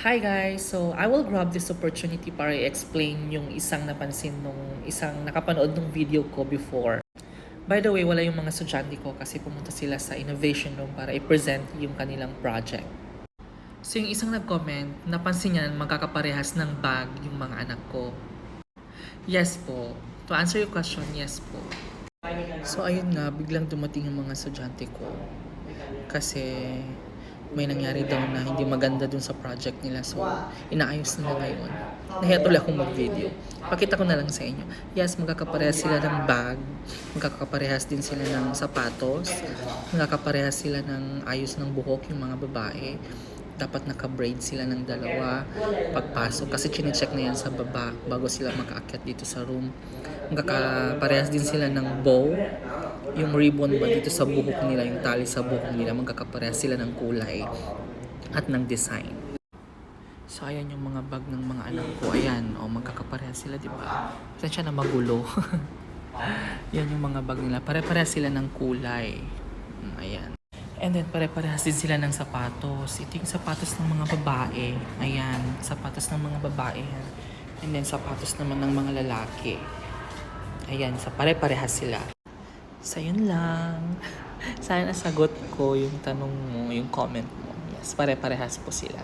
Hi guys! So, I will grab this opportunity para i-explain yung isang napansin nung isang nakapanood ng video ko before. By the way, wala yung mga estudyante ko kasi pumunta sila sa innovation room para i-present yung kanilang project. So, yung isang nag-comment, napansin niya na magkakaparehas ng bag yung mga anak ko. Yes po. To answer your question, yes po. So, ayun nga, biglang dumating yung mga estudyante ko. Kasi may nangyari daw na hindi maganda dun sa project nila. So, inaayos nila ngayon. Nahiya tuloy akong mag-video. Pakita ko na lang sa inyo. Yes, magkakaparehas sila ng bag. Magkakaparehas din sila ng sapatos. Magkakaparehas sila ng ayos ng buhok yung mga babae. Dapat naka-braid sila ng dalawa pagpasok. Kasi chinecheck na yan sa baba bago sila makaakyat dito sa room. Magkakaparehas din sila ng bow. Yung ribbon ba dito sa buhok nila, yung tali sa buhok nila, magkakaparehas sila ng kulay at ng design. So, ayan yung mga bag ng mga anak ko. Ayan, magkakaparehas sila, di ba? Pasensya na magulo. Yan yung mga bag nila. Pare-parehas sila ng kulay. Ayan. And then, pare-parehas din sila ng sapatos. Ito yung sapatos ng mga babae. Ayan, sapatos ng mga babae. And then, sapatos naman ng mga lalaki. Ayan, sa pare-parehas sila. So, yun lang. Sana nasagot ko yung tanong mo, yung comment mo. Yes, pare-parehas po sila.